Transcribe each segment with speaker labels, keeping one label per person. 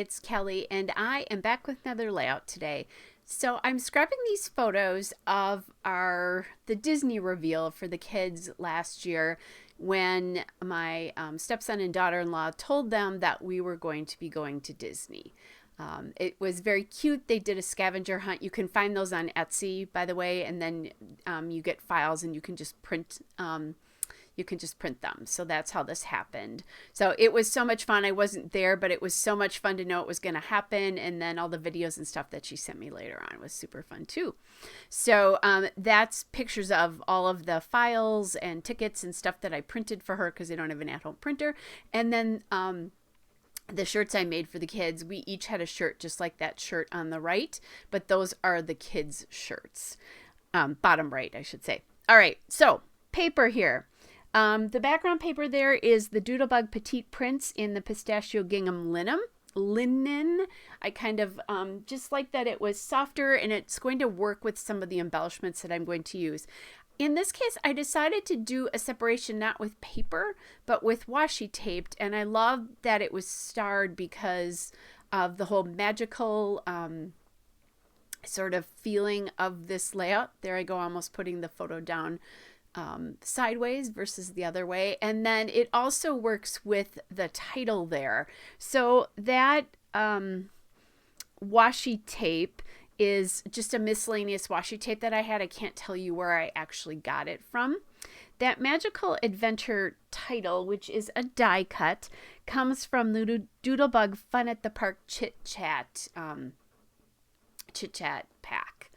Speaker 1: it's Kelly, and I am back with another layout today. So I'm scrubbing these photos of the Disney reveal for the kids last year when my stepson and daughter-in-law told them that we were going to be going to Disney. It was very cute. They did a scavenger hunt. You can find those on Etsy, by the way, and then you get files and you can just print them. So that's how this happened. So it was so much fun. I wasn't there, but it was so much fun to know it was going to happen. And then all the videos and stuff that she sent me later on was super fun too. So that's pictures of all of the files and tickets and stuff that I printed for her because I don't have an at-home printer. And then the shirts I made for the kids, we each had a shirt just like that shirt on the right, but those are the kids' shirts. Bottom right, I should say. All right, so paper here. The background paper there is the Doodlebug Petite Prints in the pistachio gingham linen. I kind of just like that it was softer and it's going to work with some of the embellishments that I'm going to use. In this case, I decided to do a separation not with paper, but with washi taped. And I love that it was starred because of the whole magical sort of feeling of this layout. There I go, almost putting the photo down sideways versus the other way. And then it also works with the title there. So that washi tape is just a miscellaneous washi tape that I had. I can't tell you where I actually got it from. That Magical Adventure title, which is a die cut, comes from the Doodlebug Fun at the Park Chit Chat pack.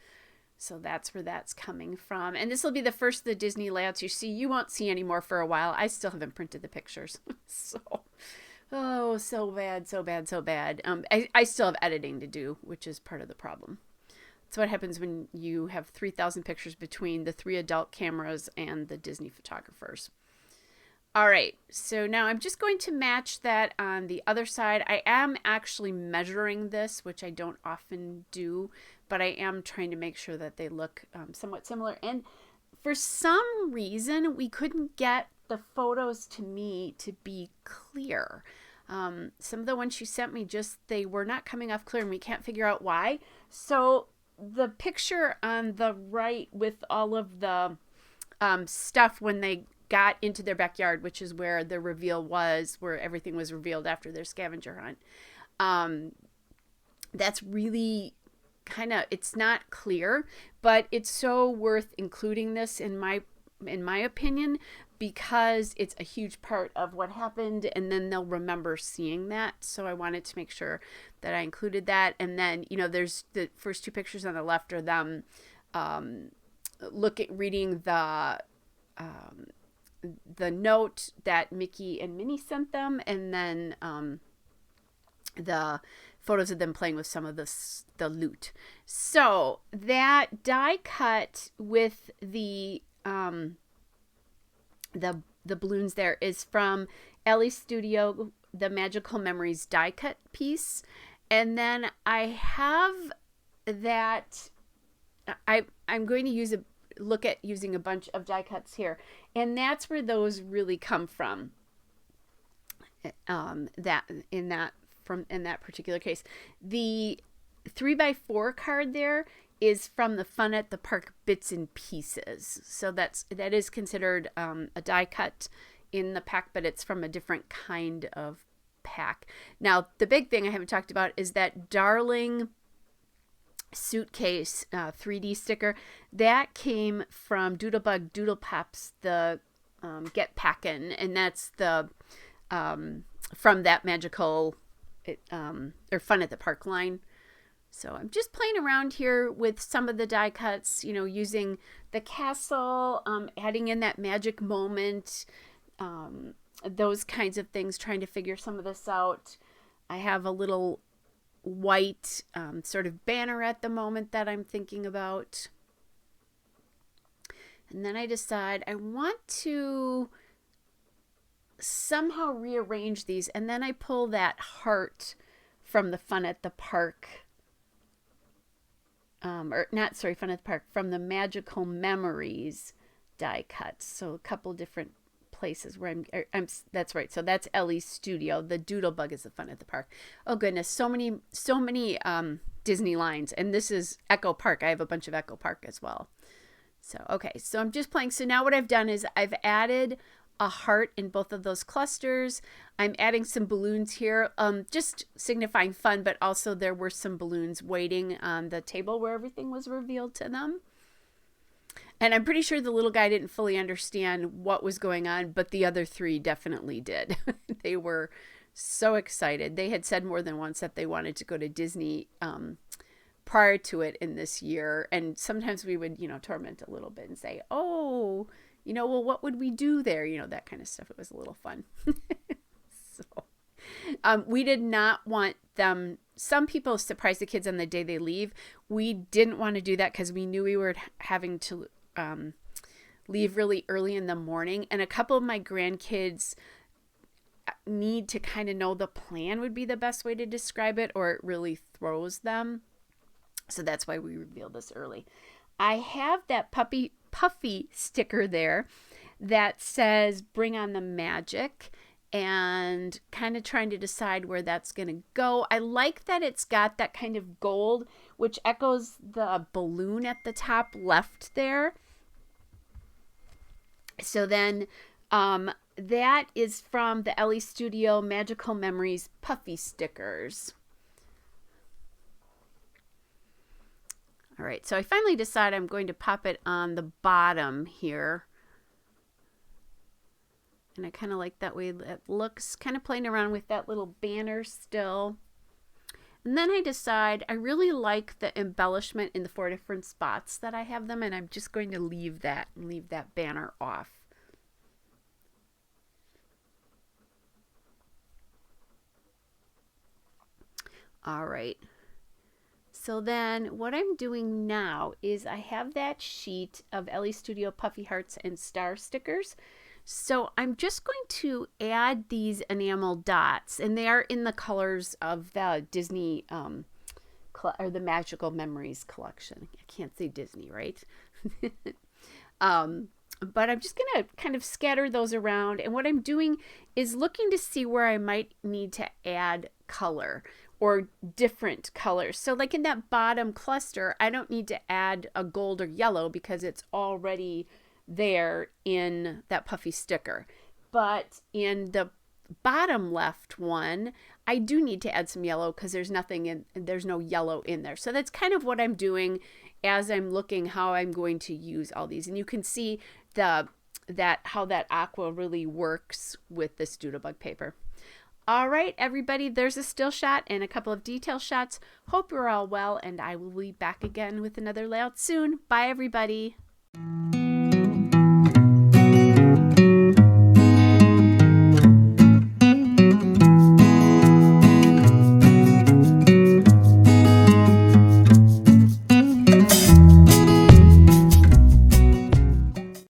Speaker 1: So that's where that's coming from. And this will be the first of the Disney layouts you see. You won't see anymore for a while. I still haven't printed the pictures. So bad, so bad, so bad. I still have editing to do, which is part of the problem. That's what happens when you have 3,000 pictures between the 3 adult cameras and the Disney photographers. All right, so now I'm just going to match that on the other side. I am actually measuring this, which I don't often do, but I am trying to make sure that they look somewhat similar. And for some reason, we couldn't get the photos to me to be clear. Some of the ones she sent me, they were not coming off clear, and we can't figure out why. So the picture on the right with all of the stuff when they got into their backyard, which is where the reveal was, where everything was revealed after their scavenger hunt. That's really it's not clear, but it's so worth including this in my opinion, because it's a huge part of what happened, and then they'll remember seeing that. So I wanted to make sure that I included that. And then, there's the first 2 pictures on the left are them reading the note that Mickey and Minnie sent them, and then the photos of them playing with some of the loot. So that die cut with the balloons there is from Ellie Studio, the Magical Memories die cut piece. And then I have that I'm going to look at using a bunch of die cuts here, and that's where those really come from. In that particular case, the 3x4 card there is from the Fun at the Park Bits and Pieces. So that is considered a die cut in the pack, but it's from a different kind of pack. Now, the big thing I haven't talked about is that Darling suitcase 3D sticker that came from Doodlebug Doodle Pops, the Get Packin', and that's the from that magical or Fun at the Park line. So I'm just playing around here with some of the die cuts, using the castle, adding in that magic moment, those kinds of things, trying to figure some of this out. I have a little white sort of banner at the moment that I'm thinking about. And then I decide I want to somehow rearrange these, and then I pull that heart from the Fun at the Park, Fun at the Park, from the Magical Memories die cuts. So a couple different places where I'm that's right. So that's Ellie's studio. The Doodlebug is the fun at the park. Oh goodness, so many Disney lines, and this is Echo Park. I have a bunch of Echo Park as well. So okay, so I'm just playing. So now what I've done is I've added a heart in both of those clusters. I'm adding some balloons here, just signifying fun, but also there were some balloons waiting on the table where everything was revealed to them. And I'm pretty sure the little guy didn't fully understand what was going on, but the other three definitely did. They were so excited. They had said more than once that they wanted to go to Disney prior to it in this year. And sometimes we would, torment a little bit and say, oh, well, what would we do there? That kind of stuff. It was a little fun. So we did not want them. Some people surprise the kids on the day they leave. We didn't want to do that because we knew we were having to leave really early in the morning. And a couple of my grandkids need to kind of know the plan would be the best way to describe it, or it really throws them. So that's why we revealed this early. I have that puffy sticker there that says bring on the magic, and kind of trying to decide where that's going to go. I like that it's got that kind of gold, which echoes the balloon at the top left there. So then that is from the Ellie Studio Magical Memories puffy stickers. All right, so I finally decided I'm going to pop it on the bottom here. And I kind of like that way it looks, kind of playing around with that little banner still. And then I decide I really like the embellishment in the 4 different spots that I have them, and I'm just going to leave that banner off. All right. So then what I'm doing now is I have that sheet of Ellie Studio Puffy Hearts and Star stickers. So I'm just going to add these enamel dots, and they are in the colors of the Disney or the Magical Memories collection. I can't say Disney, right? But I'm just going to kind of scatter those around. And what I'm doing is looking to see where I might need to add color or different colors. So like in that bottom cluster, I don't need to add a gold or yellow because it's already there in that puffy sticker. But in the bottom left one, I do need to add some yellow because there's no yellow in there. So that's kind of what I'm doing as I'm looking how I'm going to use all these. And you can see how that aqua really works with this Doodlebug paper. All right, everybody, there's a still shot and a couple of detail shots. Hope you're all well, and I will be back again with another layout soon. Bye, everybody.